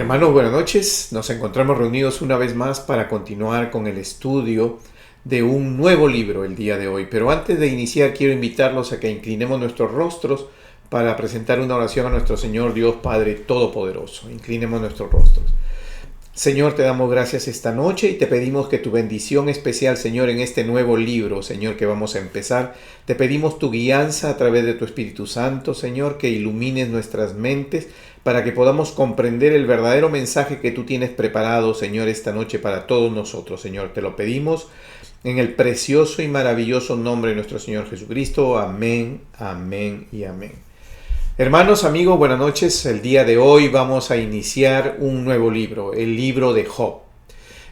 Hermanos, buenas noches. Nos encontramos reunidos una vez más para continuar con el estudio de un nuevo libro el día de hoy. Pero antes de iniciar, quiero invitarlos a que inclinemos nuestros rostros para presentar una oración a nuestro Señor Dios Padre Todopoderoso. Inclinemos nuestros rostros. Señor, te damos gracias esta noche y te pedimos que tu bendición especial, Señor, en este nuevo libro, Señor, que vamos a empezar. Te pedimos tu guianza a través de tu Espíritu Santo, Señor, que ilumines nuestras mentes para que podamos comprender el verdadero mensaje que tú tienes preparado, Señor, esta noche para todos nosotros, Señor. Te lo pedimos en el precioso y maravilloso nombre de nuestro Señor Jesucristo. Amén, amén y amén. Hermanos, amigos, buenas noches. El día de hoy vamos a iniciar un nuevo libro, el libro de Job.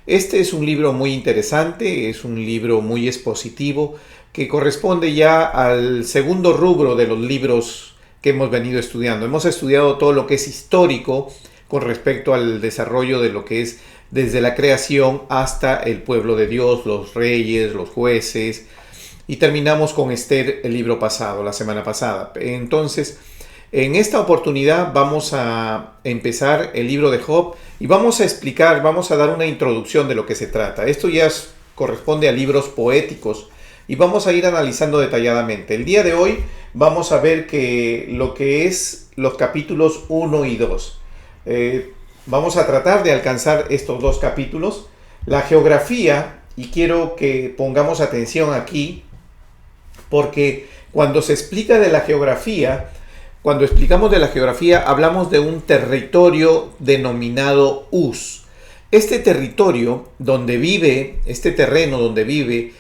Este es un libro muy interesante, es un libro muy expositivo que corresponde ya al segundo rubro de los libros que hemos venido estudiando. Hemos estudiado todo lo que es histórico con respecto al desarrollo de lo que es desde la creación hasta el pueblo de Dios, los reyes, los jueces, y terminamos con Esther el libro pasado, la semana pasada. Entonces, en esta oportunidad vamos a empezar el libro de Job y vamos a explicar, vamos a dar una introducción de lo que se trata. Esto ya corresponde a libros poéticos y vamos a ir analizando detalladamente. El día de hoy vamos a ver que lo que es los capítulos 1 y 2. Vamos a tratar de alcanzar estos dos capítulos. La geografía, y quiero que pongamos atención aquí, porque cuando se explica de la geografía, cuando explicamos de la geografía, hablamos de un territorio denominado Uz. Este territorio donde vive, este terreno donde vive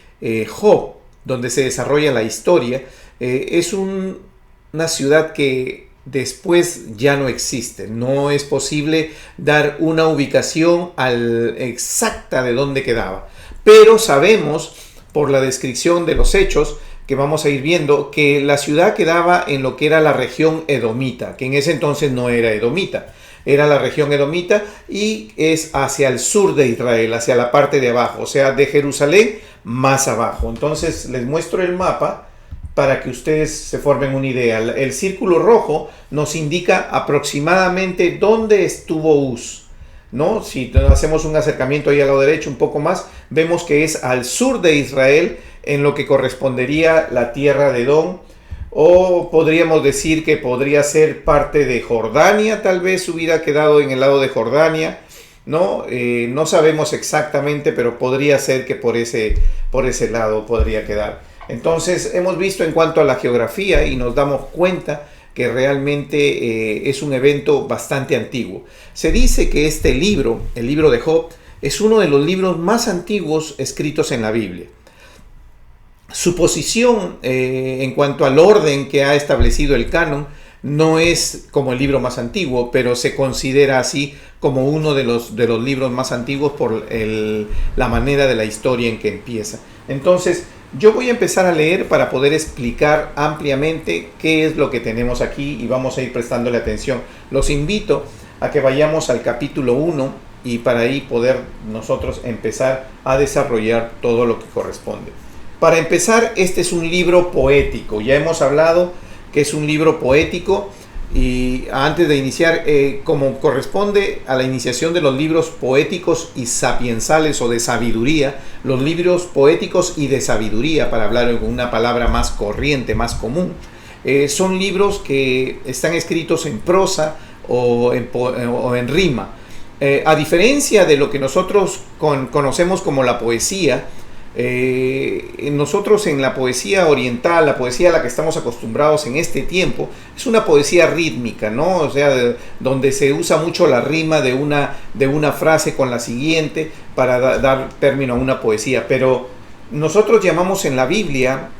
Job, donde se desarrolla la historia, es una ciudad que después ya no existe. No es posible dar una ubicación exacta de dónde quedaba. Pero sabemos, por la descripción de los hechos, que vamos a ir viendo, que la ciudad quedaba en lo que era la región edomita, que en ese entonces no era edomita, era la región edomita y es hacia el sur de Israel, hacia la parte de abajo, o sea, de Jerusalén más abajo. Entonces les muestro el mapa para que ustedes se formen una idea. El círculo rojo nos indica aproximadamente dónde estuvo Uz, ¿no? Si hacemos un acercamiento ahí al lado derecho un poco más, vemos que es al sur de Israel, en lo que correspondería la tierra de Edom, o podríamos decir que podría ser parte de Jordania, tal vez hubiera quedado en el lado de Jordania, ¿no? No sabemos exactamente, pero podría ser que por ese lado podría quedar. Entonces hemos visto en cuanto a la geografía y nos damos cuenta que realmente es un evento bastante antiguo. Se dice que este libro, el libro de Job, es uno de los libros más antiguos escritos en la Biblia. Su posición en cuanto al orden que ha establecido el canon no es como el libro más antiguo, pero se considera así como uno de los libros más antiguos por la manera de la historia en que empieza. Entonces, yo voy a empezar a leer para poder explicar ampliamente qué es lo que tenemos aquí y vamos a ir prestándole atención. Los invito a que vayamos al capítulo 1 y para ahí poder nosotros empezar a desarrollar todo lo que corresponde. Para empezar, este es un libro poético. Ya hemos hablado que es un libro poético y antes de iniciar, como corresponde a la iniciación de los libros poéticos y sapiensales o de sabiduría, los libros poéticos y de sabiduría, para hablar en una palabra más corriente, más común, son libros que están escritos en prosa o en rima. A diferencia de lo que nosotros conocemos como la poesía, nosotros en la poesía oriental, la poesía a la que estamos acostumbrados en este tiempo, es una poesía rítmica, ¿no? O sea, donde se usa mucho la rima de una frase con la siguiente para dar término a una poesía. Pero nosotros llamamos en la Biblia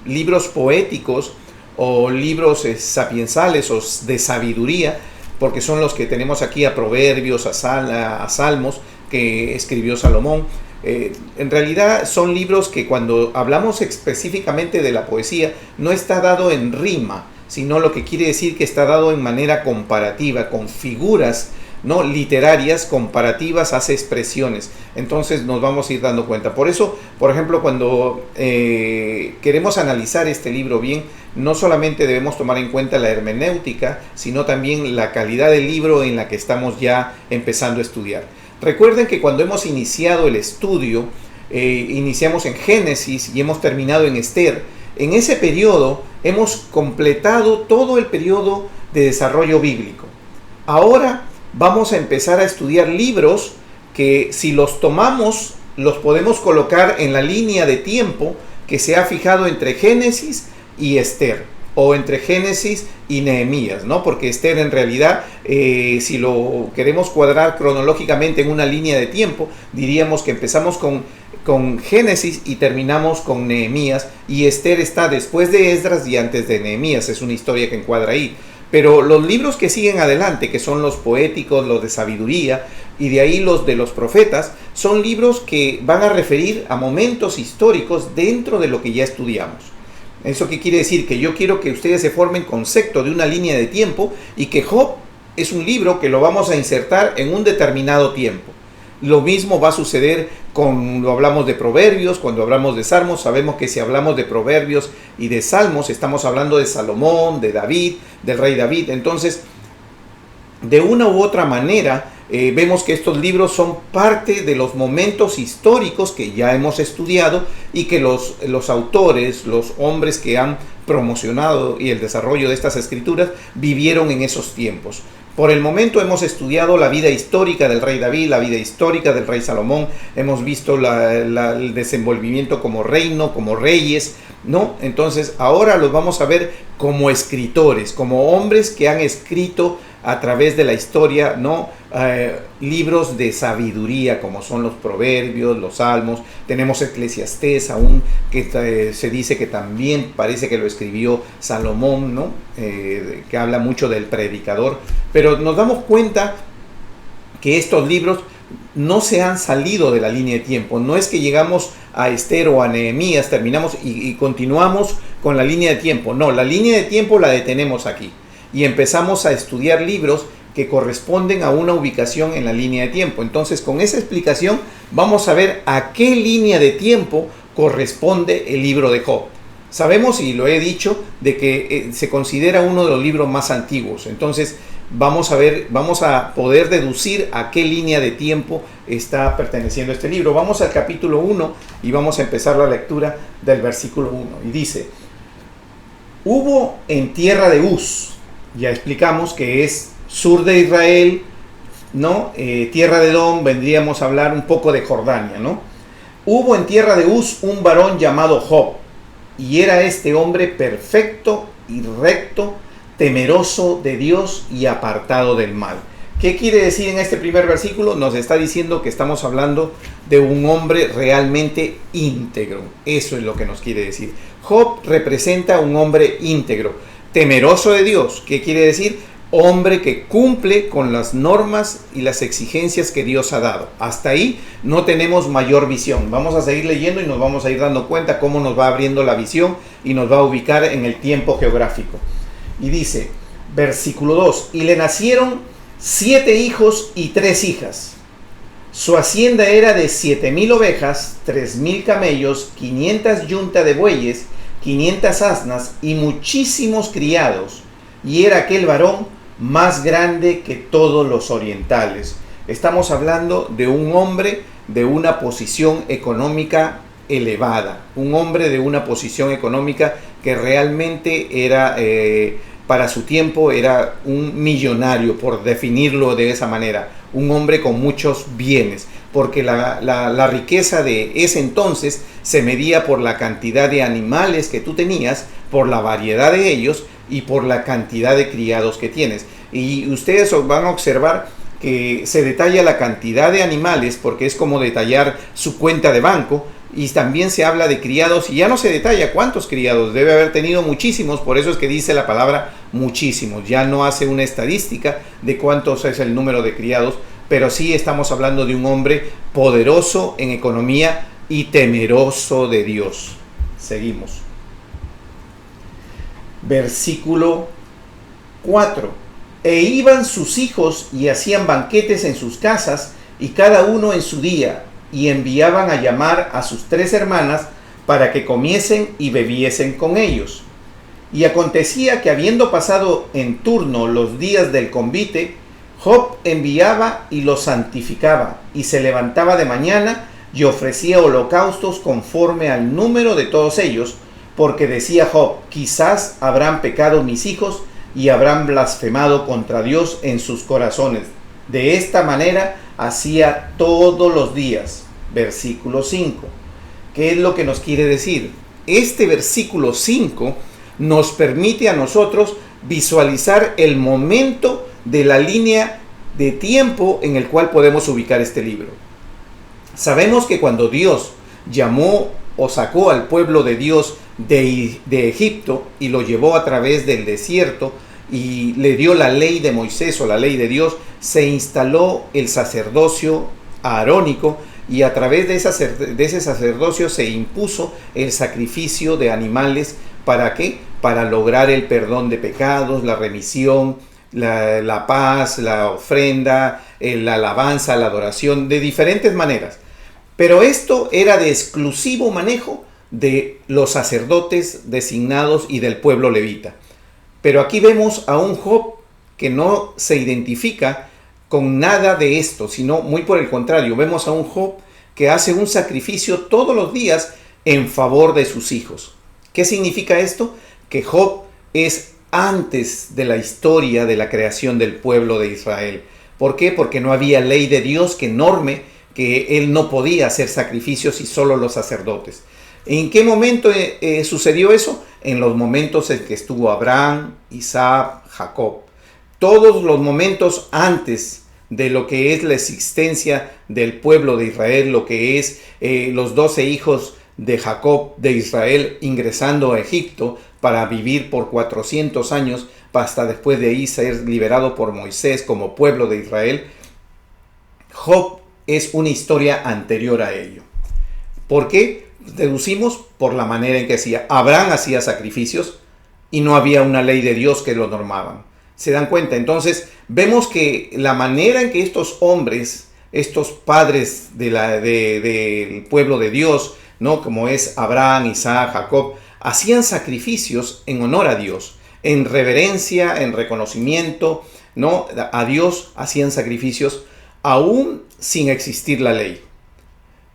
libros poéticos o libros sapiensales o de sabiduría, porque son los que tenemos aquí a Proverbios, a Salmos, que escribió Salomón. En realidad son libros que cuando hablamos específicamente de la poesía no está dado en rima, sino lo que quiere decir que está dado en manera comparativa, con figuras ¿no? Literarias, comparativas, hace expresiones. Entonces nos vamos a ir dando cuenta. Por eso, por ejemplo, cuando queremos analizar este libro bien, no solamente debemos tomar en cuenta la hermenéutica, sino también la calidad del libro en la que estamos ya empezando a estudiar. Recuerden que cuando hemos iniciado el estudio, iniciamos en Génesis y hemos terminado en Esther. En ese periodo hemos completado todo el periodo de desarrollo bíblico. Ahora vamos a empezar a estudiar libros que, si los tomamos, los podemos colocar en la línea de tiempo que se ha fijado entre Génesis y Esther, o entre Génesis y Nehemías, ¿no? Porque Esther, en realidad, si lo queremos cuadrar cronológicamente en una línea de tiempo, diríamos que empezamos con Génesis y terminamos con Nehemías, y Esther está después de Esdras y antes de Nehemías. Es una historia que encuadra ahí. Pero los libros que siguen adelante, que son los poéticos, los de sabiduría, y de ahí los de los profetas, son libros que van a referir a momentos históricos dentro de lo que ya estudiamos. ¿Eso qué quiere decir? Que yo quiero que ustedes se formen concepto de una línea de tiempo, y que Job es un libro que lo vamos a insertar en un determinado tiempo. Lo mismo va a suceder cuando hablamos de Proverbios, cuando hablamos de Salmos. Sabemos que si hablamos de Proverbios y de Salmos, estamos hablando de Salomón, de David, del rey David. Entonces, de una u otra manera, vemos que estos libros son parte de los momentos históricos que ya hemos estudiado, y que los autores, los hombres que han promocionado y el desarrollo de estas escrituras, vivieron en esos tiempos. Por el momento hemos estudiado la vida histórica del rey David, la vida histórica del rey Salomón, hemos visto el desenvolvimiento como reino, como reyes, ¿no? Entonces ahora los vamos a ver como escritores, como hombres que han escrito a través de la historia, ¿no? Libros de sabiduría, como son los Proverbios, los Salmos. Tenemos Eclesiastés aún, que se dice que también parece que lo escribió Salomón, ¿no? Que habla mucho del predicador. Pero nos damos cuenta que estos libros no se han salido de la línea de tiempo. No es que llegamos a Esther o a Nehemías, terminamos y continuamos con la línea de tiempo. No, la línea de tiempo la detenemos aquí y empezamos a estudiar libros que corresponden a una ubicación en la línea de tiempo. Entonces, con esa explicación vamos a ver a qué línea de tiempo corresponde el libro de Job. Sabemos, y lo he dicho, de que se considera uno de los libros más antiguos. Entonces vamos a poder deducir a qué línea de tiempo está perteneciendo este libro. Vamos al capítulo 1 y vamos a empezar la lectura del versículo 1. Y dice: hubo en tierra de Uz, ya explicamos que es sur de Israel, ¿no? Tierra de Edom, vendríamos a hablar un poco de Jordania, ¿no? Hubo en tierra de Uz un varón llamado Job, y era este hombre perfecto y recto, temeroso de Dios y apartado del mal. ¿Qué quiere decir en este primer versículo? Nos está diciendo que estamos hablando de un hombre realmente íntegro. Eso es lo que nos quiere decir. Job representa a un hombre íntegro, temeroso de Dios. ¿Qué quiere decir? Hombre que cumple con las normas y las exigencias que Dios ha dado. Hasta ahí no tenemos mayor visión. Vamos a seguir leyendo y nos vamos a ir dando cuenta cómo nos va abriendo la visión y nos va a ubicar en el tiempo geográfico. Y dice, versículo 2, y le nacieron 7 hijos y 3 hijas. Su hacienda era de 7,000 ovejas, 3,000 camellos, 500 yuntas de bueyes, 500 asnas y muchísimos criados. Y era aquel varón más grande que todos los orientales. Estamos hablando de un hombre de una posición económica elevada, un hombre de una posición económica que realmente era, para su tiempo, era un millonario, por definirlo de esa manera, un hombre con muchos bienes, porque la riqueza de ese entonces se medía por la cantidad de animales que tú tenías, por la variedad de ellos y por la cantidad de criados que tienes. Y ustedes van a observar que se detalla la cantidad de animales, porque es como detallar su cuenta de banco, y también se habla de criados, y ya no se detalla cuántos criados, debe haber tenido muchísimos, por eso es que dice la palabra muchísimos, ya no hace una estadística de cuántos es el número de criados, pero sí estamos hablando de un hombre poderoso en economía y temeroso de Dios. Seguimos. Versículo 4. E iban sus hijos y hacían banquetes en sus casas, y cada uno en su día, y enviaban a llamar a sus 3 hermanas para que comiesen y bebiesen con ellos. Y acontecía que habiendo pasado en turno los días del convite, Job enviaba y los santificaba, y se levantaba de mañana y ofrecía holocaustos conforme al número de todos ellos, porque decía Job: quizás habrán pecado mis hijos y habrán blasfemado contra Dios en sus corazones. De esta manera hacía todos los días. Versículo 5. ¿Qué es lo que nos quiere decir? Este versículo 5 nos permite a nosotros visualizar el momento de la línea de tiempo en el cual podemos ubicar este libro. Sabemos que cuando Dios llamó o sacó al pueblo de Dios de Egipto y lo llevó a través del desierto y le dio la ley de Moisés o la ley de Dios, se instaló el sacerdocio arónico, y a través de ese sacerdocio se impuso el sacrificio de animales. ¿Para qué? Para lograr el perdón de pecados, la remisión, la paz, la ofrenda, la alabanza, la adoración, de diferentes maneras. Pero esto era de exclusivo manejo de los sacerdotes designados y del pueblo levita. Pero aquí vemos a un Job que no se identifica con nada de esto, sino muy por el contrario, vemos a un Job que hace un sacrificio todos los días en favor de sus hijos. ¿Qué significa esto? Que Job es antes de la historia de la creación del pueblo de Israel. ¿Por qué? Porque no había ley de Dios que norme que él no podía hacer sacrificios y solo los sacerdotes. ¿En qué momento sucedió eso? En los momentos en que estuvo Abraham, Isaac, Jacob. Todos los momentos antes de lo que es la existencia del pueblo de Israel, lo que es los 12 hijos de Jacob de Israel ingresando a Egipto para vivir por 400 años, hasta después de ahí ser liberado por Moisés como pueblo de Israel. Job es una historia anterior a ello. ¿Por qué? Deducimos por la manera en que hacía. Abraham hacía sacrificios y no había una ley de Dios que lo normaban. ¿Se dan cuenta? Entonces vemos que la manera en que estos hombres, estos padres del pueblo de Dios, ¿no? Como es Abraham, Isaac, Jacob, hacían sacrificios en honor a Dios, en reverencia, en reconocimiento, ¿no? A Dios hacían sacrificios aún sin existir la ley.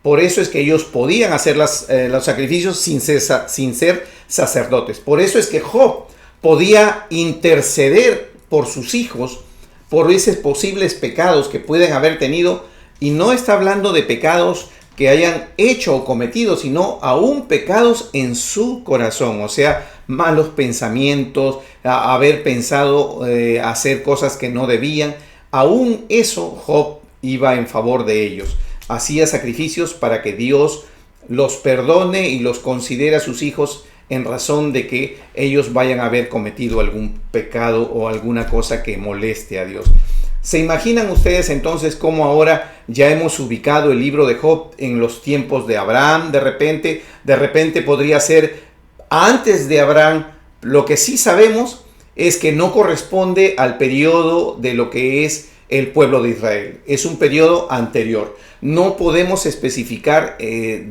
Por eso es que ellos podían hacer los sacrificios sin ser sacerdotes. Por eso es que Job podía interceder por sus hijos, por esos posibles pecados que pueden haber tenido. Y no está hablando de pecados que hayan hecho o cometido, sino aún pecados en su corazón. O sea, malos pensamientos, haber pensado hacer cosas que no debían. Aún eso Job iba en favor de ellos. Hacía sacrificios para que Dios los perdone y los considere a sus hijos en razón de que ellos vayan a haber cometido algún pecado o alguna cosa que moleste a Dios. ¿Se imaginan ustedes entonces cómo ahora ya hemos ubicado el libro de Job en los tiempos de Abraham? De repente podría ser antes de Abraham. Lo que sí sabemos es que no corresponde al periodo de lo que es el pueblo de Israel. Es un periodo anterior. No podemos especificar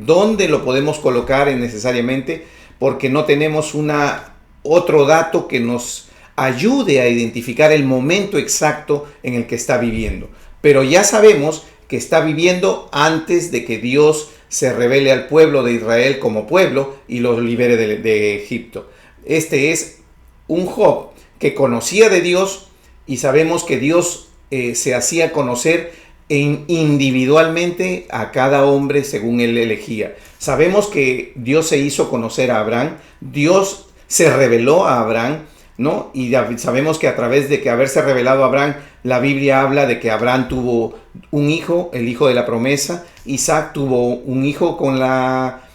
dónde lo podemos colocar necesariamente, porque no tenemos otro dato que nos ayude a identificar el momento exacto en el que está viviendo. Pero ya sabemos que está viviendo antes de que Dios se revele al pueblo de Israel como pueblo y los libere de Egipto. Este es un Job que conocía de Dios, y sabemos que Dios se hacía conocer individualmente a cada hombre según él elegía. Sabemos que Dios se hizo conocer a Abraham, Dios se reveló a Abraham, ¿no? Y sabemos que a través de que haberse revelado a Abraham, la Biblia habla de que Abraham tuvo un hijo, el hijo de la promesa. Isaac tuvo un hijo con la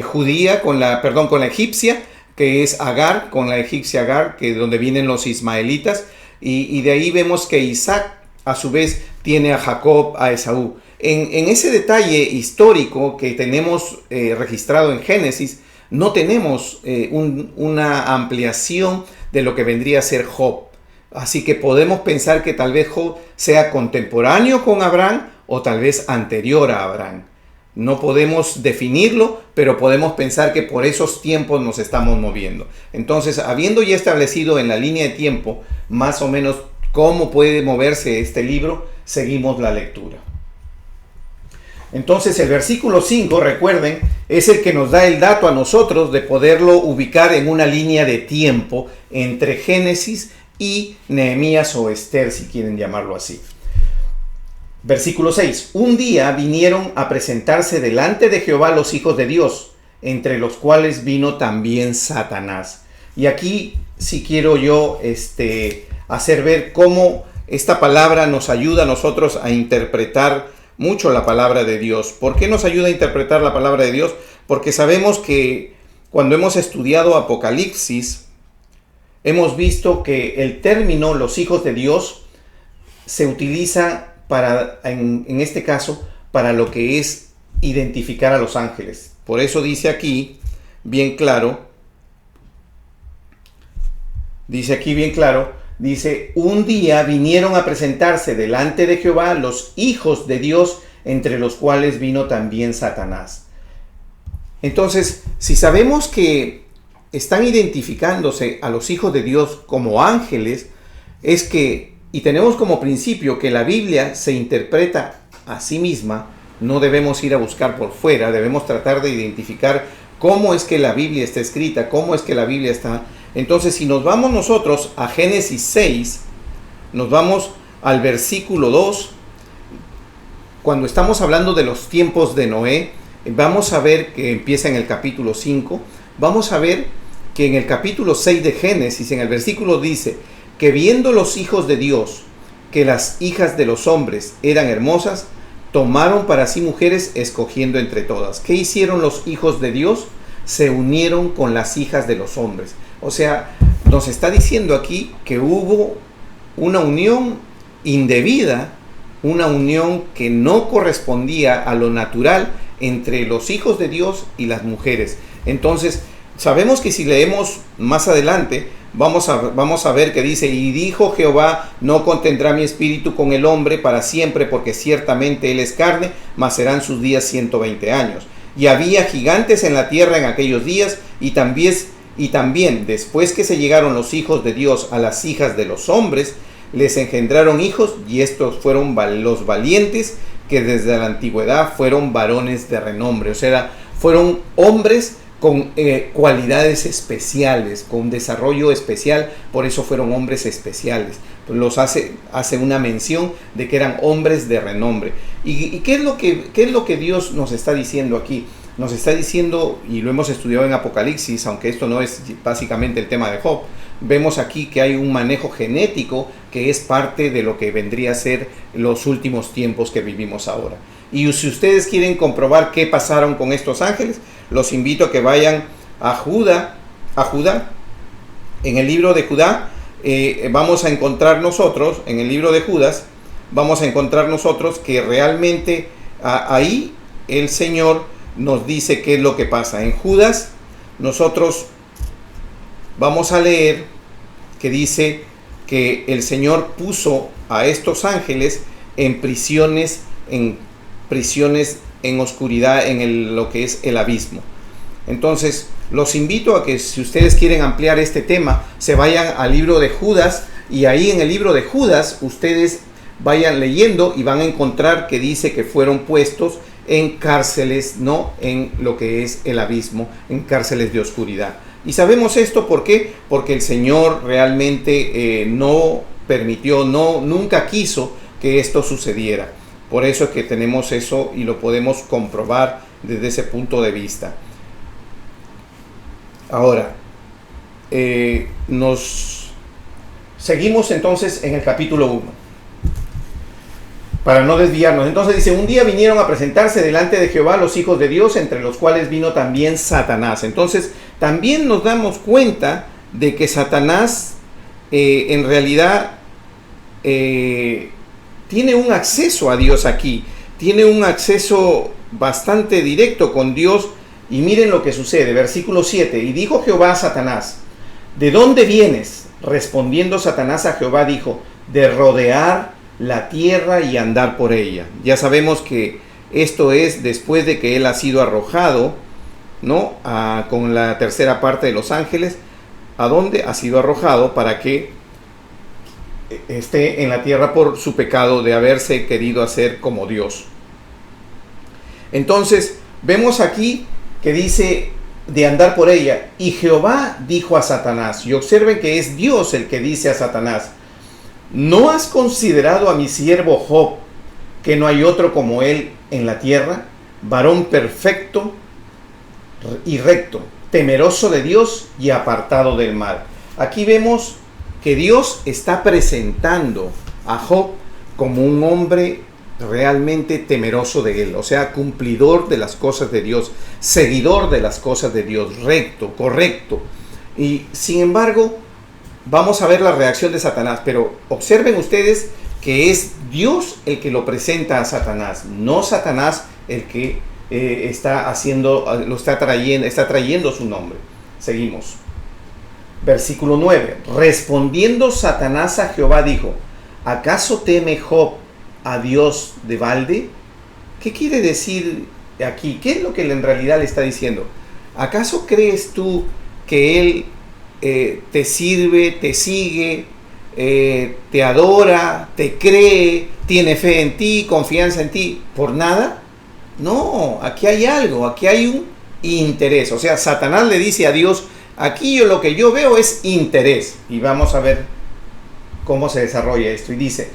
judía, con la egipcia, que es Agar, con la egipcia Agar, que es donde vienen los ismaelitas. Y de ahí vemos que Isaac, a su vez, tiene a Jacob, a Esaú. En ese detalle histórico que tenemos registrado en Génesis, no tenemos una ampliación de lo que vendría a ser Job. Así que podemos pensar que tal vez Job sea contemporáneo con Abraham o tal vez anterior a Abraham. No podemos definirlo, pero podemos pensar que por esos tiempos nos estamos moviendo. Entonces, habiendo ya establecido en la línea de tiempo más o menos cómo puede moverse este libro, seguimos la lectura. Entonces, el versículo 5, recuerden, es el que nos da el dato a nosotros de poderlo ubicar en una línea de tiempo entre Génesis y Nehemías o Esther, si quieren llamarlo así. Versículo 6. Un día vinieron a presentarse delante de Jehová los hijos de Dios, entre los cuales vino también Satanás. Y aquí sí quiero yo hacer ver cómo esta palabra nos ayuda a nosotros a interpretar mucho la palabra de Dios. ¿Por qué nos ayuda a interpretar la palabra de Dios? Porque sabemos que cuando hemos estudiado Apocalipsis, hemos visto que el término los hijos de Dios se utiliza en este caso, para lo que es identificar a los ángeles. Por eso dice aquí, bien claro, dice, un día vinieron a presentarse delante de Jehová los hijos de Dios, entre los cuales vino también Satanás. Entonces, si sabemos que están identificándose a los hijos de Dios como ángeles, es que y tenemos como principio que la Biblia se interpreta a sí misma, no debemos ir a buscar por fuera, debemos tratar de identificar cómo es que la Biblia está escrita, cómo es que la Biblia está. Entonces, si nos vamos nosotros a Génesis 6, nos vamos al versículo 2, cuando estamos hablando de los tiempos de Noé, vamos a ver que empieza en el capítulo 5, vamos a ver que en el capítulo 6 de Génesis, en el versículo dice, que viendo los hijos de Dios que las hijas de los hombres eran hermosas, tomaron para sí mujeres escogiendo entre todas. ¿Qué hicieron los hijos de Dios? Se unieron con las hijas de los hombres. O sea, nos está diciendo aquí que hubo una unión indebida, una unión que no correspondía a lo natural entre los hijos de Dios y las mujeres. Entonces, sabemos que si leemos más adelante, vamos a ver que dice, y dijo Jehová, no contendrá mi espíritu con el hombre para siempre, porque ciertamente él es carne, mas serán sus días 120 años. Y había gigantes en la tierra en aquellos días, y también después que se llegaron los hijos de Dios a las hijas de los hombres, les engendraron hijos, y estos fueron los valientes, que desde la antigüedad fueron varones de renombre. O sea, fueron hombres con cualidades especiales, con desarrollo especial, por eso fueron hombres especiales. Los hace una mención de que eran hombres de renombre. ¿Y qué es lo que Dios nos está diciendo aquí? Nos está diciendo, y lo hemos estudiado en Apocalipsis, aunque esto no es básicamente el tema de Job, vemos aquí que hay un manejo genético que es parte de lo que vendría a ser los últimos tiempos que vivimos ahora. Y si ustedes quieren comprobar qué pasaron con estos ángeles, los invito a que vayan a Judá. En el libro de Judá vamos a encontrar nosotros, en el libro de Judas, vamos a encontrar nosotros que realmente ahí el Señor nos dice qué es lo que pasa. En Judas nosotros vamos a leer que dice que el Señor puso a estos ángeles en prisiones en oscuridad, en lo que es el abismo. Entonces, los invito a que si ustedes quieren ampliar este tema, se vayan al libro de Judas, y ahí en el libro de Judas ustedes vayan leyendo y van a encontrar que dice que fueron puestos en cárceles, no en lo que es el abismo, en cárceles de oscuridad. Y sabemos esto ¿por qué? Porque el Señor realmente no permitió, nunca quiso que esto sucediera. Por eso es que tenemos eso y lo podemos comprobar desde ese punto de vista. Ahora, nos seguimos entonces en el capítulo 1. Para no desviarnos. Entonces dice, un día vinieron a presentarse delante de Jehová los hijos de Dios, entre los cuales vino también Satanás. Entonces, también nos damos cuenta de que Satanás en realidad tiene un acceso a Dios aquí, tiene un acceso bastante directo con Dios, y miren lo que sucede, versículo 7, y dijo Jehová a Satanás, ¿de dónde vienes? Respondiendo Satanás a Jehová dijo, de rodear la tierra y andar por ella. Ya sabemos que esto es después de que él ha sido arrojado, ¿no? Con la tercera parte de los ángeles, ¿a dónde ha sido arrojado? Para que esté en la tierra por su pecado de haberse querido hacer como Dios. Entonces, vemos aquí que dice de andar por ella. Y Jehová dijo a Satanás, y observen que es Dios el que dice a Satanás, ¿no has considerado a mi siervo Job, que no hay otro como él en la tierra, varón perfecto y recto, temeroso de Dios y apartado del mal? Aquí vemos que Dios está presentando a Job como un hombre realmente temeroso de él, o sea, cumplidor de las cosas de Dios, seguidor de las cosas de Dios, recto, correcto. Y sin embargo, vamos a ver la reacción de Satanás, pero observen ustedes que es Dios el que lo presenta a Satanás, no Satanás el que está trayendo su nombre. Seguimos. Versículo 9. Respondiendo Satanás a Jehová dijo, ¿acaso teme Job a Dios de balde? ¿Qué quiere decir aquí? ¿Qué es lo que en realidad le está diciendo? ¿Acaso crees tú que él te sirve, te sigue, te adora, te cree, tiene fe en ti, confianza en ti, por nada? No, aquí hay algo, aquí hay un interés. O sea, Satanás le dice a Dios, aquí lo que yo veo es interés. Y vamos a ver cómo se desarrolla esto. Y dice,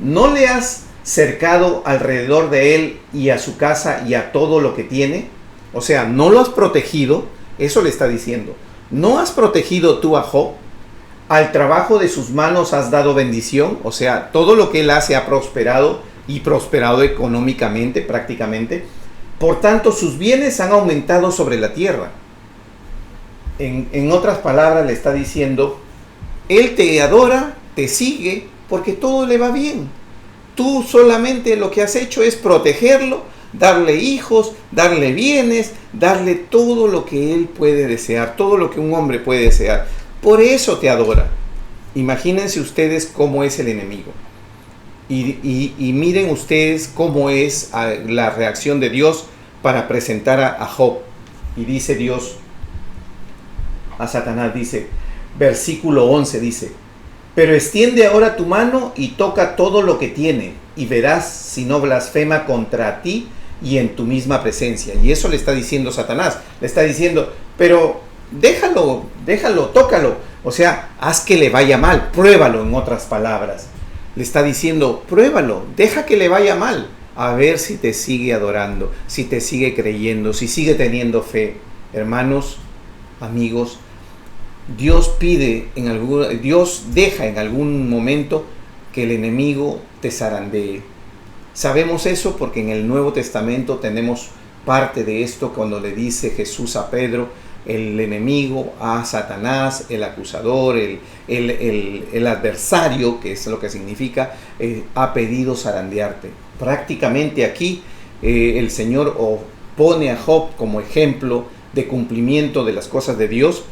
¿no le has cercado alrededor de él y a su casa y a todo lo que tiene? O sea, ¿no lo has protegido? Eso le está diciendo. ¿No has protegido tú a Job? ¿Al trabajo de sus manos has dado bendición? O sea, todo lo que él hace ha prosperado y prosperado económicamente prácticamente. Por tanto, sus bienes han aumentado sobre la tierra. En otras palabras le está diciendo, él te adora, te sigue, porque todo le va bien. Tú solamente lo que has hecho es protegerlo, darle hijos, darle bienes, darle todo lo que él puede desear, todo lo que un hombre puede desear. Por eso te adora. Imagínense ustedes cómo es el enemigo. Y miren ustedes cómo es la reacción de Dios para presentar a Job. Y dice Dios a Satanás, dice, versículo 11, dice, pero extiende ahora tu mano y toca todo lo que tiene, y verás si no blasfema contra ti y en tu misma presencia. Y eso le está diciendo Satanás, le está diciendo, pero déjalo, tócalo, o sea, haz que le vaya mal, pruébalo, en otras palabras. Le está diciendo, pruébalo, deja que le vaya mal, a ver si te sigue adorando, si te sigue creyendo, si sigue teniendo fe. Hermanos, amigos, Dios deja en algún momento que el enemigo te zarandee. Sabemos eso porque en el Nuevo Testamento tenemos parte de esto cuando le dice Jesús a Pedro, el enemigo, a Satanás, el acusador, el adversario, que es lo que significa, ha pedido zarandearte. Prácticamente aquí el Señor pone a Job como ejemplo de cumplimiento de las cosas de Dios,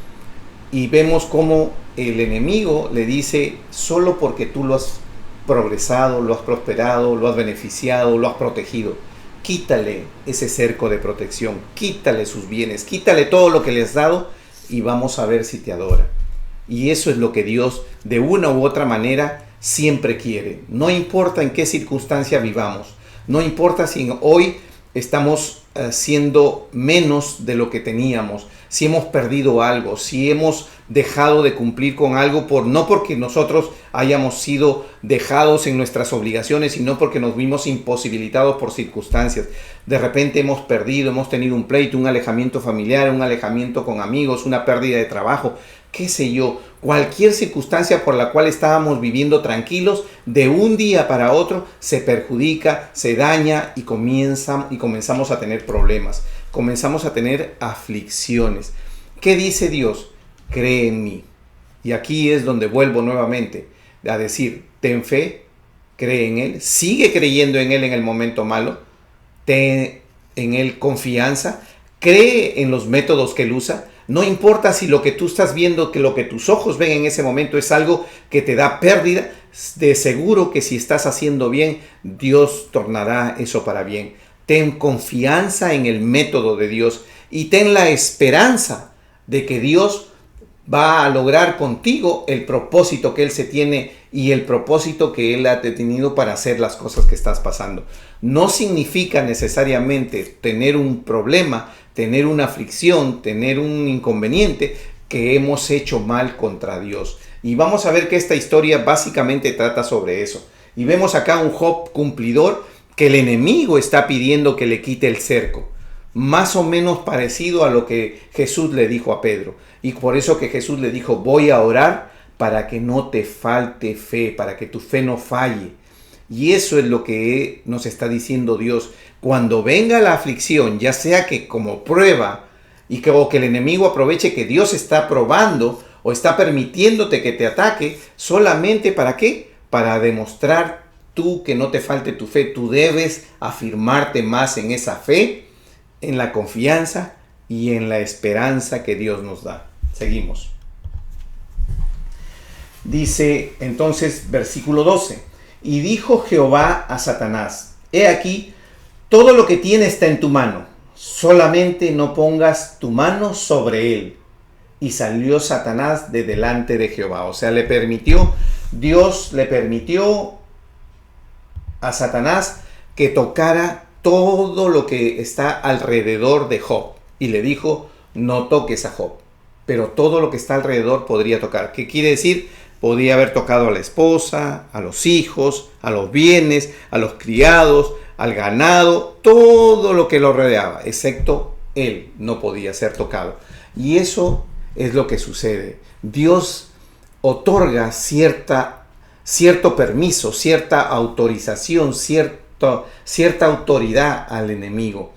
y vemos cómo el enemigo le dice, solo porque tú lo has progresado, lo has prosperado, lo has beneficiado, lo has protegido, quítale ese cerco de protección, quítale sus bienes, quítale todo lo que le has dado y vamos a ver si te adora. Y eso es lo que Dios de una u otra manera siempre quiere. No importa en qué circunstancia vivamos, no importa si hoy estamos siendo menos de lo que teníamos, si hemos perdido algo, si hemos dejado de cumplir con algo, no porque nosotros hayamos sido dejados en nuestras obligaciones, sino porque nos vimos imposibilitados por circunstancias. De repente hemos perdido, hemos tenido un pleito, un alejamiento familiar, un alejamiento con amigos, una pérdida de trabajo, qué sé yo, cualquier circunstancia por la cual estábamos viviendo tranquilos, de un día para otro se perjudica, se daña y comenzamos a tener problemas, comenzamos a tener aflicciones. ¿Qué dice Dios? Cree en mí. Y aquí es donde vuelvo nuevamente a decir, ten fe, cree en Él, sigue creyendo en Él en el momento malo, ten en Él confianza, cree en los métodos que él usa. No importa si lo que tú estás viendo, que lo que tus ojos ven en ese momento es algo que te da pérdida, de seguro que si estás haciendo bien, Dios tornará eso para bien. Ten confianza en el método de Dios y ten la esperanza de que Dios va a lograr contigo el propósito que Él se tiene y el propósito que Él ha tenido para hacer las cosas que estás pasando. No significa necesariamente tener un problema, tener una aflicción, tener un inconveniente que hemos hecho mal contra Dios. Y vamos a ver que esta historia básicamente trata sobre eso. Y vemos acá un Job cumplidor que el enemigo está pidiendo que le quite el cerco. Más o menos parecido a lo que Jesús le dijo a Pedro. Y por eso que Jesús le dijo, voy a orar para que no te falte fe, para que tu fe no falle. Y eso es lo que nos está diciendo Dios. Cuando venga la aflicción, ya sea que como prueba o que el enemigo aproveche que Dios está probando o está permitiéndote que te ataque, solamente ¿para qué? Para demostrar tú que no te falte tu fe. Tú debes afirmarte más en esa fe, en la confianza y en la esperanza que Dios nos da. Seguimos. Dice entonces versículo 12. Y dijo Jehová a Satanás, he aquí, todo lo que tiene está en tu mano, solamente no pongas tu mano sobre él. Y salió Satanás de delante de Jehová. O sea, Dios le permitió a Satanás que tocara todo lo que está alrededor de Job. Y le dijo, no toques a Job. Pero todo lo que está alrededor podría tocar. ¿Qué quiere decir? Podría haber tocado a la esposa, a los hijos, a los bienes, a los criados, al ganado, todo lo que lo rodeaba, excepto él no podía ser tocado. Y eso es lo que sucede. Dios otorga cierto permiso, cierta autorización, cierta autoridad al enemigo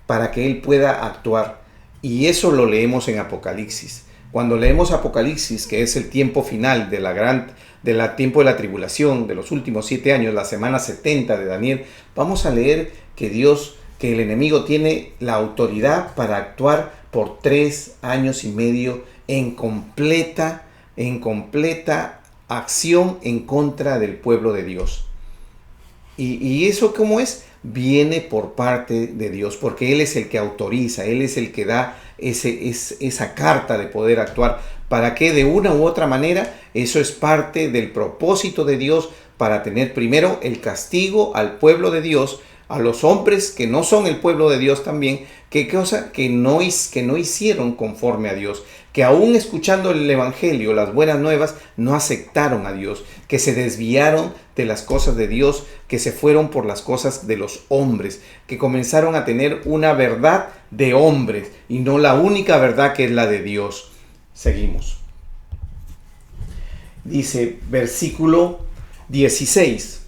para que él pueda actuar. Y eso lo leemos en Apocalipsis. Cuando leemos Apocalipsis, que es el tiempo final del tiempo de la tribulación, de los últimos 7 años, la semana 70 de Daniel, vamos a leer que el enemigo tiene la autoridad para actuar por 3 años y medio en completa acción en contra del pueblo de Dios. ¿Y eso cómo es? Viene por parte de Dios, porque Él es el que autoriza, Él es el que da esa carta de poder actuar. ¿Para qué? De una u otra manera, eso es parte del propósito de Dios para tener primero el castigo al pueblo de Dios, a los hombres que no son el pueblo de Dios también, que no hicieron conforme a Dios, que aún escuchando el evangelio, las buenas nuevas, no aceptaron a Dios, que se desviaron de las cosas de Dios, que se fueron por las cosas de los hombres, que comenzaron a tener una verdad de hombres y no la única verdad que es la de Dios. Seguimos. Dice versículo 16.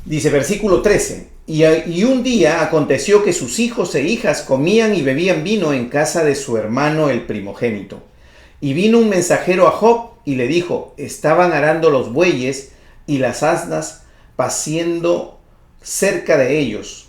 Dice versículo 13. Y un día aconteció que sus hijos e hijas comían y bebían vino en casa de su hermano el primogénito. Y vino un mensajero a Job y le dijo, estaban arando los bueyes y las asnas paciendo cerca de ellos.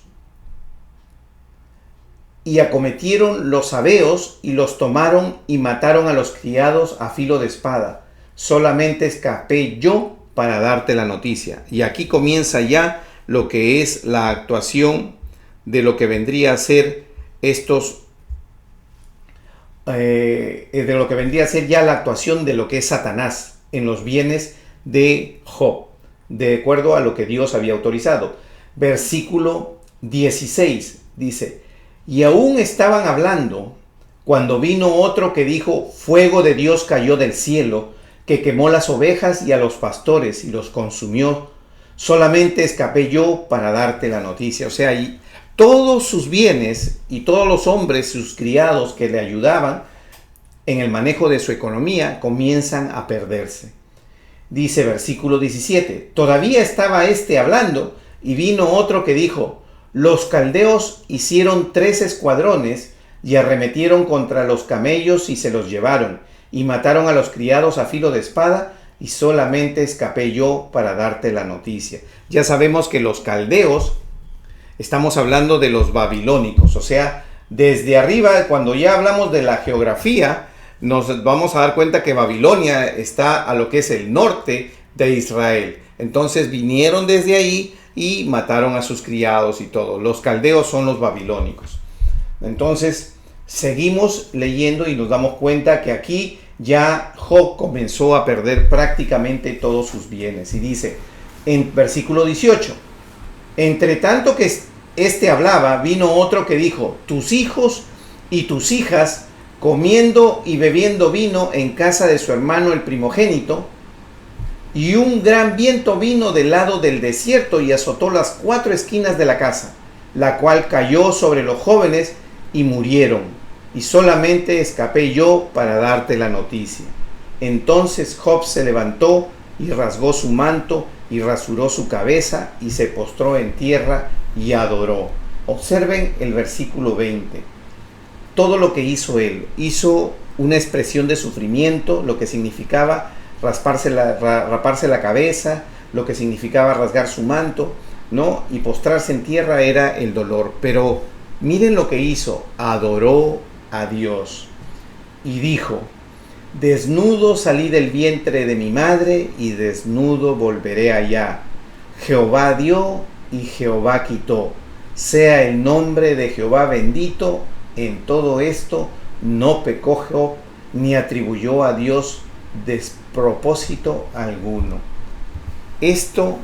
Y acometieron los sabeos y los tomaron y mataron a los criados a filo de espada. Solamente escapé yo para darte la noticia. Y aquí comienza ya lo que es la actuación de lo que vendría a ser de lo que vendría a ser ya la actuación de lo que es Satanás en los bienes de Job, de acuerdo a lo que Dios había autorizado. Versículo 16 dice, y aún estaban hablando cuando vino otro que dijo, fuego de Dios cayó del cielo, que quemó las ovejas y a los pastores y los consumió. Solamente escapé yo para darte la noticia. O sea, y todos sus bienes y todos los hombres, sus criados que le ayudaban en el manejo de su economía, comienzan a perderse. Dice versículo 17, todavía estaba hablando y vino otro que dijo, los caldeos hicieron 3 escuadrones y arremetieron contra los camellos y se los llevaron y mataron a los criados a filo de espada y solamente escapé yo para darte la noticia. Ya sabemos que los caldeos, estamos hablando de los babilónicos, o sea, Desde arriba, cuando ya hablamos de la geografía, nos vamos a dar cuenta que Babilonia está a lo que es el norte de Israel. Entonces vinieron desde ahí y mataron a sus criados y todo. Los caldeos son los babilónicos. Entonces seguimos leyendo y nos damos cuenta que aquí ya Job comenzó a perder prácticamente todos sus bienes. Y dice en versículo 18: entre tanto que este hablaba, vino otro que dijo: tus hijos y tus hijas comiendo y bebiendo vino en casa de su hermano el primogénito, y un gran viento vino del lado del desierto y azotó las 4 esquinas de la casa, la cual cayó sobre los jóvenes y murieron, y solamente escapé yo para darte la noticia. Entonces Job se levantó y rasgó su manto y rasuró su cabeza y se postró en tierra y adoró. Observen el versículo 20. Todo lo que hizo él, hizo una expresión de sufrimiento, lo que significaba raparse la cabeza, lo que significaba rasgar su manto, ¿no? Y postrarse en tierra era el dolor. Pero miren lo que hizo: adoró a Dios y dijo: desnudo salí del vientre de mi madre y desnudo volveré allá. Jehová dio y Jehová quitó. Sea el nombre de Jehová bendito. En todo esto no pecó Job ni atribuyó a Dios despropósito alguno. Esto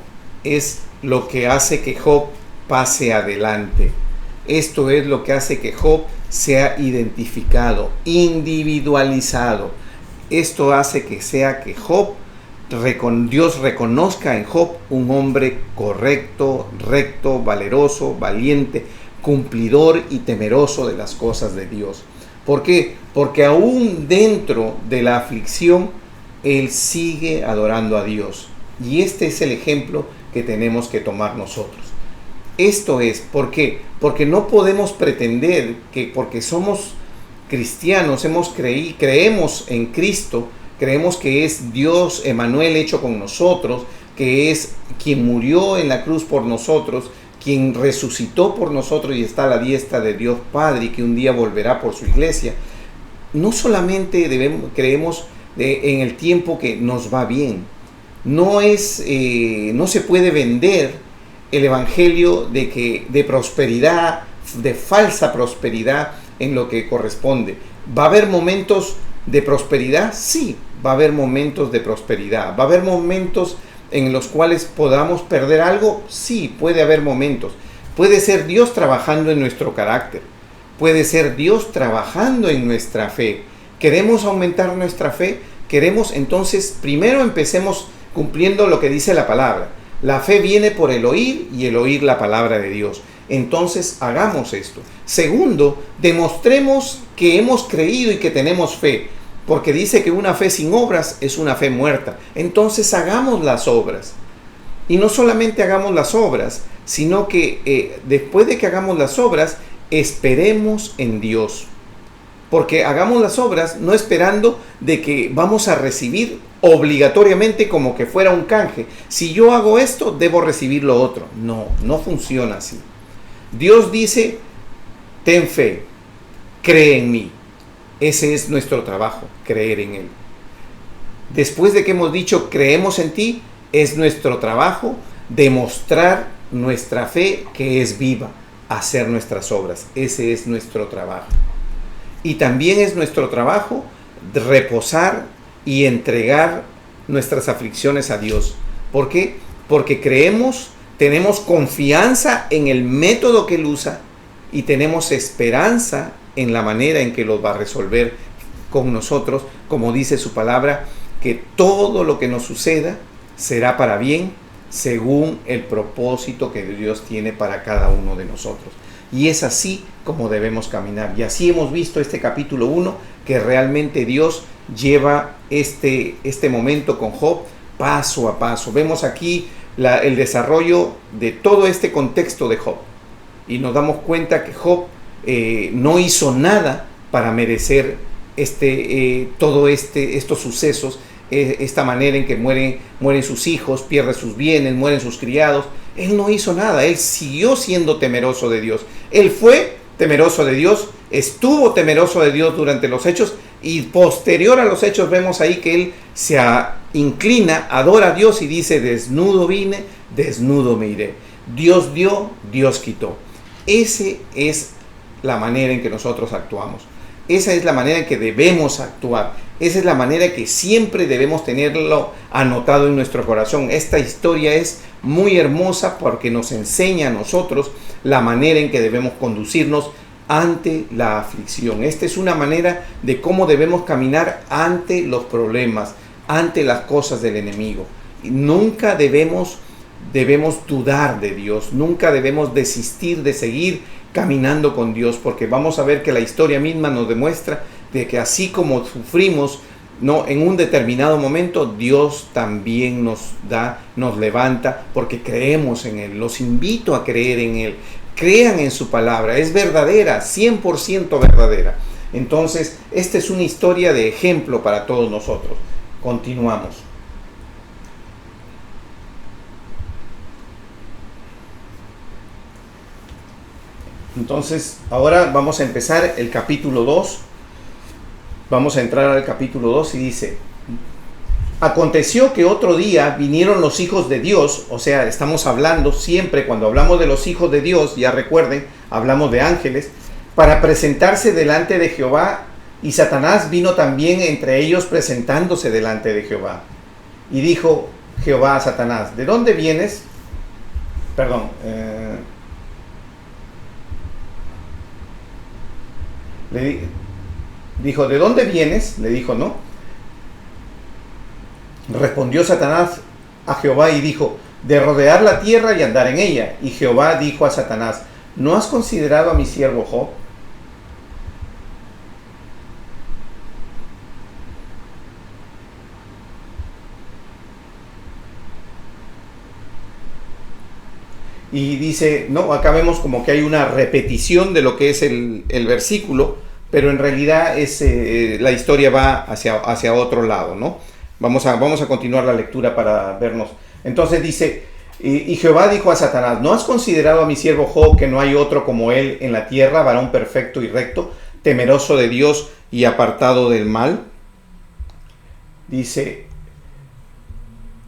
es lo que hace que Job pase adelante. Esto es lo que hace que Job sea identificado, individualizado. Esto hace que Dios reconozca en Job un hombre correcto, recto, valeroso, valiente, cumplidor y temeroso de las cosas de Dios. ¿Por qué? Porque aún dentro de la aflicción, él sigue adorando a Dios. Y este es el ejemplo que tenemos que tomar nosotros. Esto es, ¿por qué? Porque no podemos pretender que porque somos cristianos, creemos en Cristo, creemos que es Dios Emmanuel hecho con nosotros, que es quien murió en la cruz por nosotros, quien resucitó por nosotros y está a la diestra de Dios Padre y que un día volverá por su iglesia. No solamente creemos en el tiempo que nos va bien. No se puede vender el evangelio de prosperidad, de falsa prosperidad en lo que corresponde. ¿Va a haber momentos de prosperidad? Sí, va a haber momentos de prosperidad. ¿Va a haber momentos en los cuales podamos perder algo? Sí, puede haber momentos. Puede ser Dios trabajando en nuestro carácter. Puede ser Dios trabajando en nuestra fe. ¿Queremos aumentar nuestra fe? Entonces, primero empecemos cumpliendo lo que dice la palabra. La fe viene por el oír y el oír la palabra de Dios. Entonces, hagamos esto. Segundo, demostremos que hemos creído y que tenemos fe. Porque dice que una fe sin obras es una fe muerta. Entonces hagamos las obras. Y no solamente hagamos las obras, sino que después de que hagamos las obras, esperemos en Dios. Porque hagamos las obras no esperando de que vamos a recibir obligatoriamente como que fuera un canje. Si yo hago esto, debo recibir lo otro. No, no funciona así. Dios dice: ten fe, cree en mí. Ese es nuestro trabajo, creer en Él. Después de que hemos dicho creemos en ti, es nuestro trabajo demostrar nuestra fe que es viva, hacer nuestras obras. Ese es nuestro trabajo. Y también es nuestro trabajo reposar y entregar nuestras aflicciones a Dios. ¿Por qué? Porque creemos, tenemos confianza en el método que Él usa y tenemos esperanza en la manera en que lo va a resolver con nosotros, como dice su palabra, que todo lo que nos suceda será para bien según el propósito que Dios tiene para cada uno de nosotros. Y es así como debemos caminar. Y así hemos visto este capítulo 1, que realmente Dios lleva este momento con Job paso a paso. Vemos aquí el desarrollo de todo este contexto de Job. Y nos damos cuenta que Job no hizo nada para merecer estos sucesos, esta manera en que mueren sus hijos, pierde sus bienes, mueren sus criados. Él no hizo nada, él siguió siendo temeroso de Dios. Él fue temeroso de Dios, estuvo temeroso de Dios durante los hechos, y posterior a los hechos vemos ahí que él se inclina, adora a Dios y dice: desnudo vine, desnudo me iré. Dios dio, Dios quitó. Esa es la manera en que nosotros actuamos. Esa es la manera en que debemos actuar. Esa es la manera que siempre debemos tenerlo anotado en nuestro corazón. Esta historia es muy hermosa porque nos enseña a nosotros la manera en que debemos conducirnos ante la aflicción. Esta es una manera de cómo debemos caminar ante los problemas, ante las cosas del enemigo. Nunca debemos dudar de Dios, nunca debemos desistir de seguir caminando con Dios, porque vamos a ver que la historia misma nos demuestra de que así como sufrimos, ¿no?, en un determinado momento, Dios también nos levanta, porque creemos en Él. Los invito a creer en Él. Crean en su palabra, es verdadera, 100% verdadera. Entonces, esta es una historia de ejemplo para todos nosotros. Continuamos. Entonces, ahora vamos a empezar el capítulo 2. Vamos a entrar al capítulo 2 y dice: aconteció que otro día vinieron los hijos de Dios. O sea, estamos hablando siempre, cuando hablamos de los hijos de Dios, ya recuerden, hablamos de ángeles, para presentarse delante de Jehová, y Satanás vino también entre ellos presentándose delante de Jehová. Y dijo Jehová a Satanás: ¿de dónde vienes? Dijo: ¿de dónde vienes? Le dijo, ¿no? Respondió Satanás a Jehová y dijo: de rodear la tierra y andar en ella. Y Jehová dijo a Satanás: ¿no has considerado a mi siervo Job? Y dice, no, acá vemos como que hay una repetición de lo que es el versículo, pero en realidad la historia va hacia otro lado, ¿no? Vamos a continuar la lectura para vernos. Entonces dice: y Jehová dijo a Satanás: ¿no has considerado a mi siervo Job, que no hay otro como él en la tierra, varón perfecto y recto, temeroso de Dios y apartado del mal? Dice: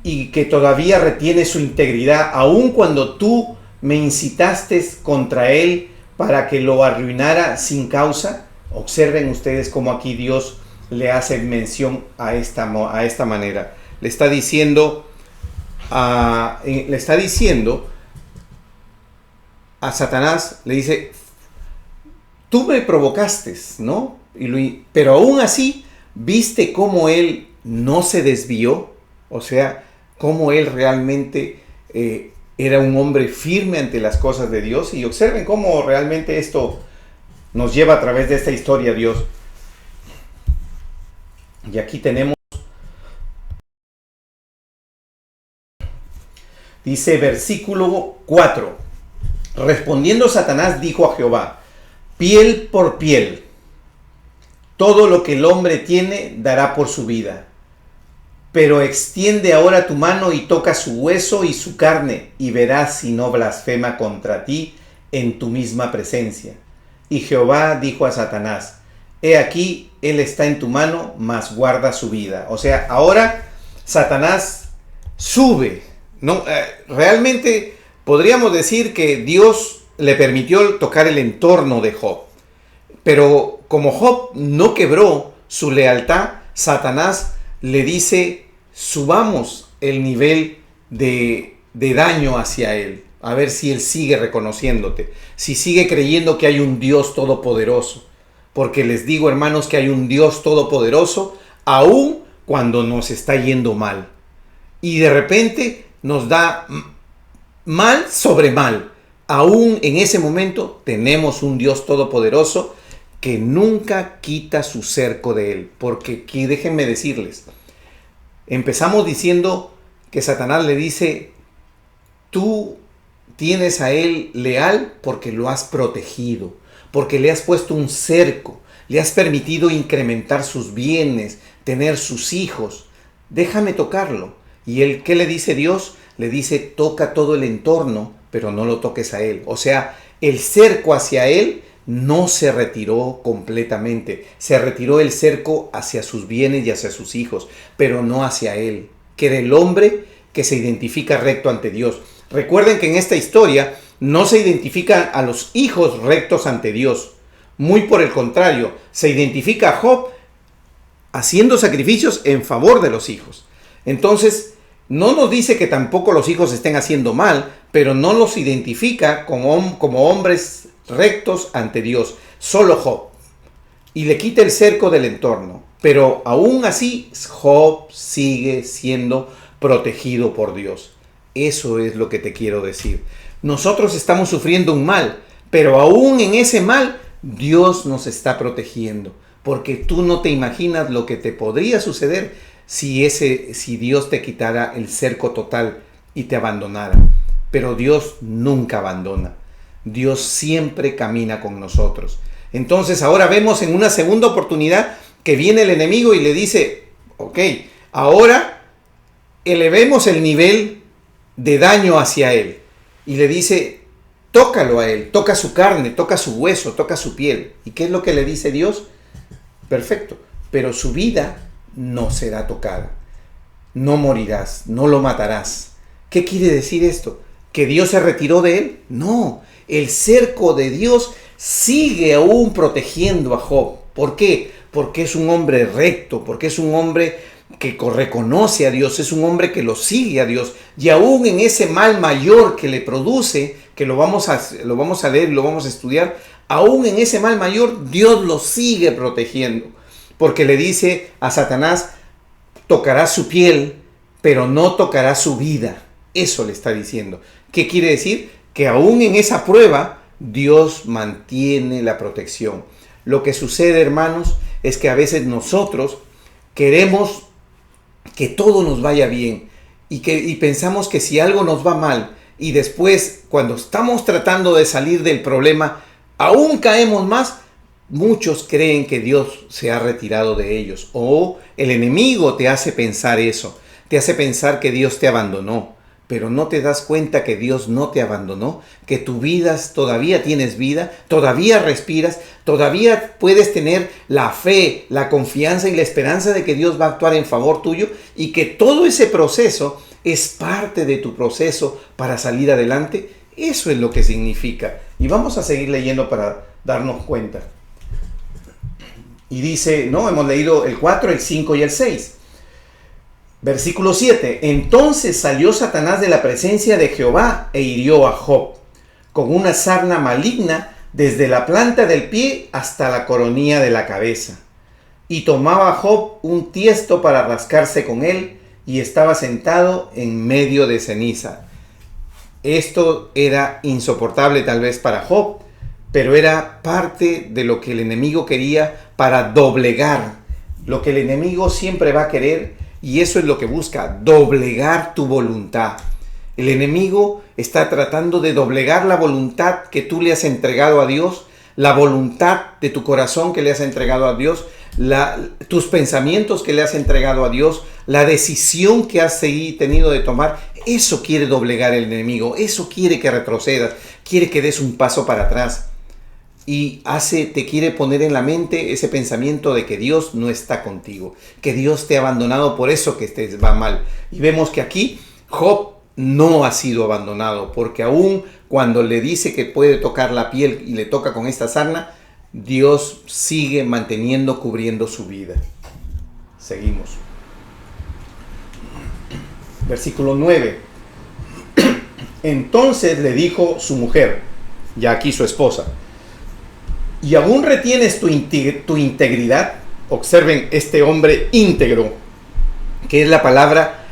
y que todavía retiene su integridad, aun cuando tú me incitaste contra él para que lo arruinara sin causa. Observen ustedes cómo aquí Dios le hace mención a esta manera. Le está diciendo a Satanás, le dice: tú me provocaste, ¿no? Pero aún así, ¿viste cómo él no se desvió? O sea, cómo él realmente era un hombre firme ante las cosas de Dios. Y observen cómo realmente esto nos lleva a través de esta historia Dios. Y aquí tenemos, dice versículo 4: respondiendo Satanás dijo a Jehová: piel por piel, todo lo que el hombre tiene dará por su vida. Pero extiende ahora tu mano y toca su hueso y su carne, y verás si no blasfema contra ti en tu misma presencia. Y Jehová dijo a Satanás: he aquí, él está en tu mano, mas guarda su vida. O sea, ahora Satanás sube, ¿no? Realmente podríamos decir que Dios le permitió tocar el entorno de Job. Pero como Job no quebró su lealtad, Satanás le dice: subamos el nivel de daño hacia él, a ver si él sigue reconociéndote, si sigue creyendo que hay un Dios todopoderoso. Porque les digo, hermanos, que hay un Dios todopoderoso aún cuando nos está yendo mal. Y de repente nos da mal sobre mal. Aún en ese momento tenemos un Dios todopoderoso que nunca quita su cerco de él. Porque aquí déjenme decirles, empezamos diciendo que Satanás le dice: tú tienes a él leal porque lo has protegido, porque le has puesto un cerco, le has permitido incrementar sus bienes, tener sus hijos. Déjame tocarlo. Y él, ¿qué le dice Dios? Le dice: toca todo el entorno, pero no lo toques a él. O sea, el cerco hacia él no se retiró completamente. Se retiró el cerco hacia sus bienes y hacia sus hijos, pero no hacia él, que era el hombre que se identifica recto ante Dios. Recuerden que en esta historia no se identifican a los hijos rectos ante Dios. Muy por el contrario, se identifica a Job haciendo sacrificios en favor de los hijos. Entonces, no nos dice que tampoco los hijos estén haciendo mal, pero no los identifica como hombres rectos ante Dios. Solo Job. Y le quita el cerco del entorno. Pero aún así, Job sigue siendo protegido por Dios. Eso es lo que te quiero decir. Nosotros estamos sufriendo un mal, pero aún en ese mal, Dios nos está protegiendo. Porque tú no te imaginas lo que te podría suceder si Dios te quitara el cerco total y te abandonara. Pero Dios nunca abandona. Dios siempre camina con nosotros. Entonces ahora vemos en una segunda oportunidad que viene el enemigo y le dice, ok, ahora elevemos el nivel de daño hacia él. Y le dice, tócalo a él, toca su carne, toca su hueso, toca su piel. ¿Y qué es lo que le dice Dios? Perfecto, pero su vida no será tocada. No morirás, no lo matarás. ¿Qué quiere decir esto? ¿Que Dios se retiró de él? No, el cerco de Dios sigue aún protegiendo a Job. ¿Por qué? Porque es un hombre recto, porque es un hombre que reconoce a Dios, es un hombre que lo sigue a Dios. Y aún en ese mal mayor que le produce, que lo vamos a leer, lo vamos a estudiar, aún en ese mal mayor Dios lo sigue protegiendo. Porque le dice a Satanás, tocarás su piel, pero no tocarás su vida. Eso le está diciendo. ¿Qué quiere decir? Que aún en esa prueba, Dios mantiene la protección. Lo que sucede, hermanos, es que a veces nosotros queremos que todo nos vaya bien y pensamos que si algo nos va mal y después cuando estamos tratando de salir del problema aún caemos más, muchos creen que Dios se ha retirado de ellos o el enemigo te hace pensar eso, te hace pensar que Dios te abandonó. Pero no te das cuenta que Dios no te abandonó, que tu vida, todavía tienes vida, todavía respiras, todavía puedes tener la fe, la confianza y la esperanza de que Dios va a actuar en favor tuyo y que todo ese proceso es parte de tu proceso para salir adelante. Eso es lo que significa. Y vamos a seguir leyendo para darnos cuenta. Y dice, no, hemos leído el 4, el 5 y el 6. Versículo 7. Entonces salió Satanás de la presencia de Jehová e hirió a Job con una sarna maligna desde la planta del pie hasta la coronilla de la cabeza. Y tomaba Job un tiesto para rascarse con él y estaba sentado en medio de ceniza. Esto era insoportable tal vez para Job, pero era parte de lo que el enemigo quería para doblegar. Lo que el enemigo siempre va a querer. Y eso es lo que busca, doblegar tu voluntad. El enemigo está tratando de doblegar la voluntad que tú le has entregado a Dios, la voluntad de tu corazón que le has entregado a Dios, tus pensamientos que le has entregado a Dios, la decisión que has tenido de tomar. Eso quiere doblegar el enemigo, eso quiere que retrocedas, quiere que des un paso para atrás. Y te quiere poner en la mente ese pensamiento de que Dios no está contigo, que Dios te ha abandonado, por eso que te va mal. Y vemos que aquí Job no ha sido abandonado, porque aún cuando le dice que puede tocar la piel y le toca con esta sarna, Dios sigue manteniendo, cubriendo su vida. Seguimos. Versículo 9. Entonces le dijo su mujer, ya aquí su esposa, ¿y aún retienes tu integridad? Observen este hombre íntegro, que es la palabra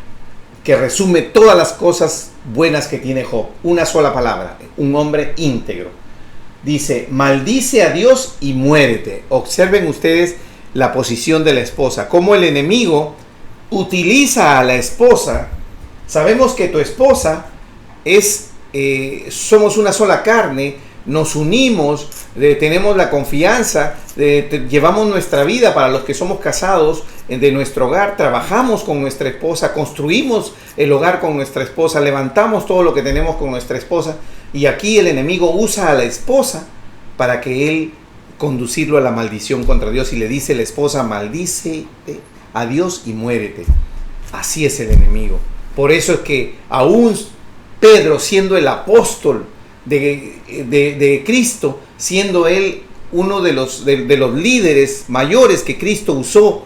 que resume todas las cosas buenas que tiene Job. Una sola palabra, un hombre íntegro. Dice, maldice a Dios y muérete. Observen ustedes la posición de la esposa, cómo el enemigo utiliza a la esposa. Sabemos que tu esposa somos una sola carne, nos unimos, tenemos la confianza, llevamos nuestra vida para los que somos casados de nuestro hogar, trabajamos con nuestra esposa, construimos el hogar con nuestra esposa, levantamos todo lo que tenemos con nuestra esposa, y aquí el enemigo usa a la esposa para que él conducirlo a la maldición contra Dios, y le dice la esposa: maldice a Dios y muérete. Así es el enemigo. Por eso es que aún Pedro, siendo el apóstol de Cristo, siendo él uno de los líderes mayores que Cristo usó,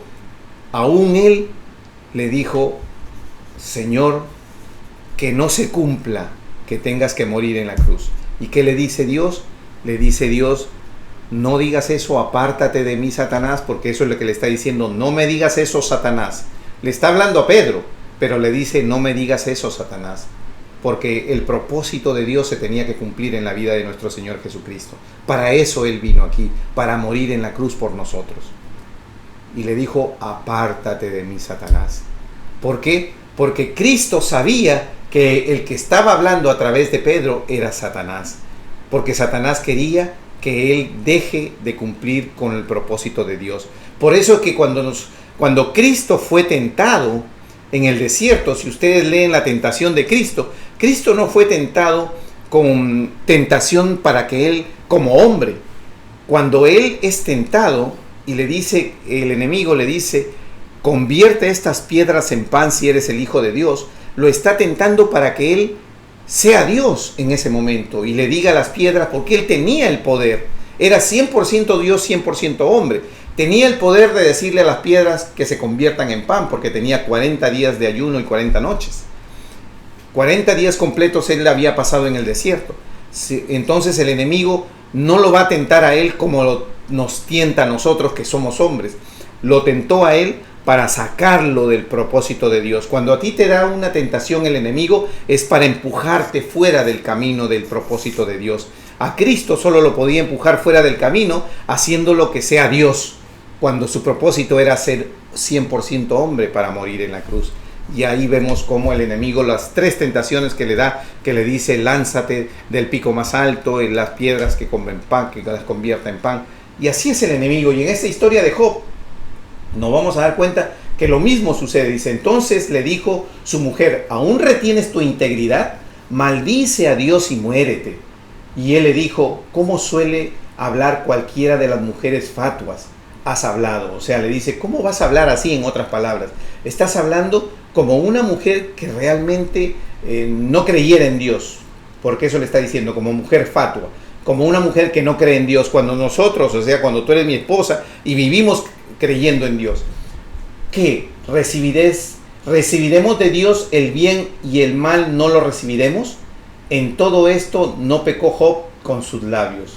aún él le dijo: Señor, que no se cumpla que tengas que morir en la cruz. ¿Y qué le dice Dios? Le dice Dios: no digas eso, apártate de mí, Satanás, porque eso es lo que le está diciendo. No me digas eso, Satanás. Le está hablando a Pedro, pero le dice: no me digas eso, Satanás, porque el propósito de Dios se tenía que cumplir en la vida de nuestro Señor Jesucristo. Para eso Él vino aquí, para morir en la cruz por nosotros. Y le dijo: apártate de mí, Satanás. ¿Por qué? Porque Cristo sabía que el que estaba hablando a través de Pedro era Satanás, porque Satanás quería que él deje de cumplir con el propósito de Dios. Por eso es que cuando Cristo fue tentado en el desierto, si ustedes leen la tentación de Cristo, Cristo no fue tentado con tentación para que él, como hombre, cuando él es tentado y le dice, el enemigo le dice: convierte estas piedras en pan si eres el Hijo de Dios, lo está tentando para que él sea Dios en ese momento y le diga a las piedras, porque él tenía el poder, era 100% Dios, 100% hombre, tenía el poder de decirle a las piedras que se conviertan en pan, porque tenía 40 días de ayuno y 40 noches. 40 días completos él había pasado en el desierto. Entonces el enemigo no lo va a tentar a él como nos tienta a nosotros que somos hombres. Lo tentó a él para sacarlo del propósito de Dios. Cuando a ti te da una tentación el enemigo, es para empujarte fuera del camino del propósito de Dios. A Cristo solo lo podía empujar fuera del camino haciéndolo que sea Dios, cuando su propósito era ser 100% hombre para morir en la cruz. Y ahí vemos cómo el enemigo, las 3 tentaciones que le da, que le dice: lánzate del pico más alto, en las piedras que comen pan, que las convierta en pan. Y así es el enemigo. Y en esta historia de Job nos vamos a dar cuenta que lo mismo sucede. Dice: entonces le dijo su mujer: ¿aún retienes tu integridad? Maldice a Dios y muérete. Y él le dijo: ¿cómo suele hablar cualquiera de las mujeres fatuas? Has hablado. O sea, le dice: ¿cómo vas a hablar así? En otras palabras, estás hablando como una mujer que realmente no creyera en Dios. Porque eso le está diciendo, como mujer fatua, como una mujer que no cree en Dios. Cuando nosotros, o sea, cuando tú eres mi esposa y vivimos creyendo en Dios, ¿qué? ¿Recibiremos de Dios el bien y el mal no lo recibiremos? En todo esto no pecó Job con sus labios.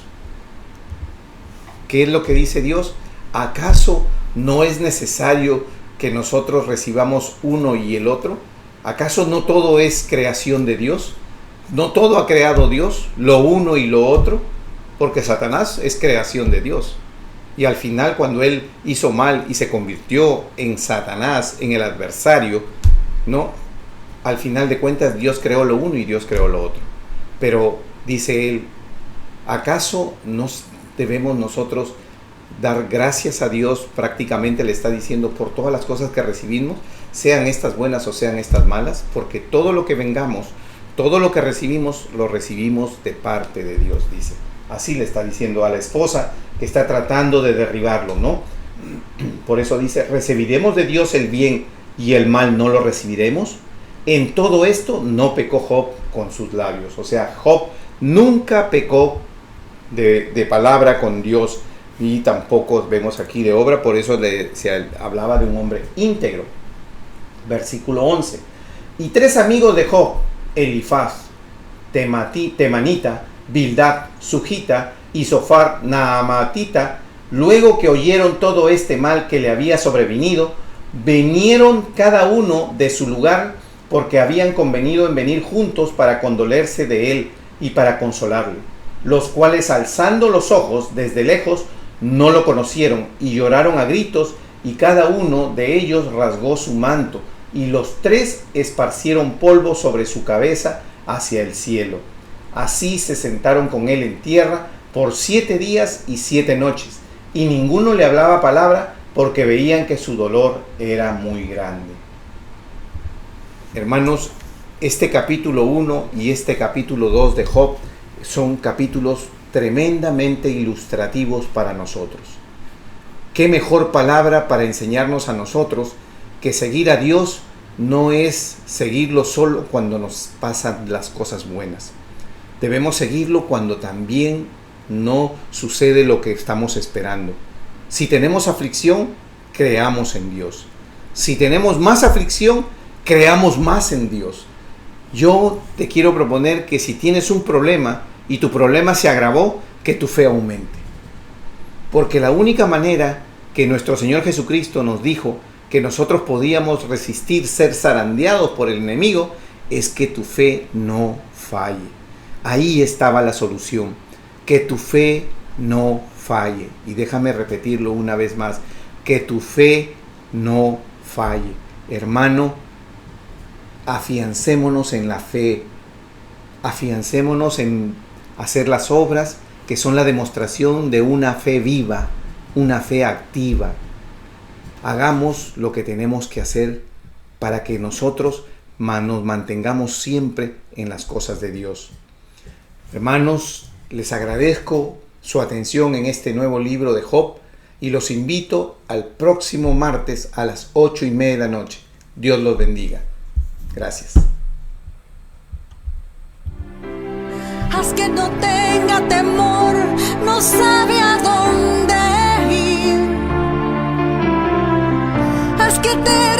¿Qué es lo que dice Dios? ¿Acaso no es necesario que nosotros recibamos uno y el otro? ¿Acaso no todo es creación de Dios? ¿No todo ha creado Dios, lo uno y lo otro? Porque Satanás es creación de Dios. Y al final, cuando él hizo mal y se convirtió en Satanás, en el adversario, ¿no? Al final de cuentas, Dios creó lo uno y Dios creó lo otro. Pero dice él: ¿acaso nos debemos nosotros dar gracias a Dios? Prácticamente le está diciendo, por todas las cosas que recibimos, sean estas buenas o sean estas malas, porque todo lo que vengamos, todo lo que recibimos, lo recibimos de parte de Dios, dice. Así le está diciendo a la esposa que está tratando de derribarlo, ¿no? Por eso dice: ¿recibiremos de Dios el bien y el mal no lo recibiremos? En todo esto no pecó Job con sus labios. O sea, Job nunca pecó de palabra con Dios, y tampoco vemos aquí de obra. Por eso se hablaba de un hombre íntegro. Versículo 11. Y 3 amigos de Job, Elifaz, Temanita, Bildad, Sujita y Sofar, Naamatita, luego que oyeron todo este mal que le había sobrevenido, vinieron cada uno de su lugar, porque habían convenido en venir juntos para condolerse de él y para consolarle, los cuales, alzando los ojos desde lejos, no lo conocieron y lloraron a gritos, y cada uno de ellos rasgó su manto, y los 3 esparcieron polvo sobre su cabeza hacia el cielo. Así se sentaron con él en tierra por 7 días y 7 noches, y ninguno le hablaba palabra, porque veían que su dolor era muy grande. Hermanos, este capítulo 1 y este capítulo 2 de Job son capítulos tremendamente ilustrativos para nosotros. ¿Qué mejor palabra para enseñarnos a nosotros que seguir a Dios no es seguirlo solo cuando nos pasan las cosas buenas? Debemos seguirlo cuando también no sucede lo que estamos esperando. Si tenemos aflicción, creamos en Dios. Si tenemos más aflicción, creamos más en Dios. Yo te quiero proponer que si tienes un problema y tu problema se agravó, que tu fe aumente. Porque la única manera que nuestro Señor Jesucristo nos dijo que nosotros podíamos resistir ser zarandeados por el enemigo es que tu fe no falle. Ahí estaba la solución, que tu fe no falle. Y déjame repetirlo una vez más, que tu fe no falle. Hermano, afiancémonos en la fe, afiancémonos en hacer las obras que son la demostración de una fe viva, una fe activa. Hagamos lo que tenemos que hacer para que nosotros nos mantengamos siempre en las cosas de Dios. Hermanos, les agradezco su atención en este nuevo libro de Job y los invito al próximo martes a las 8:30 de la noche. Dios los bendiga. Gracias. Haz que no tenga temor, no sabe a dónde ir. Haz que te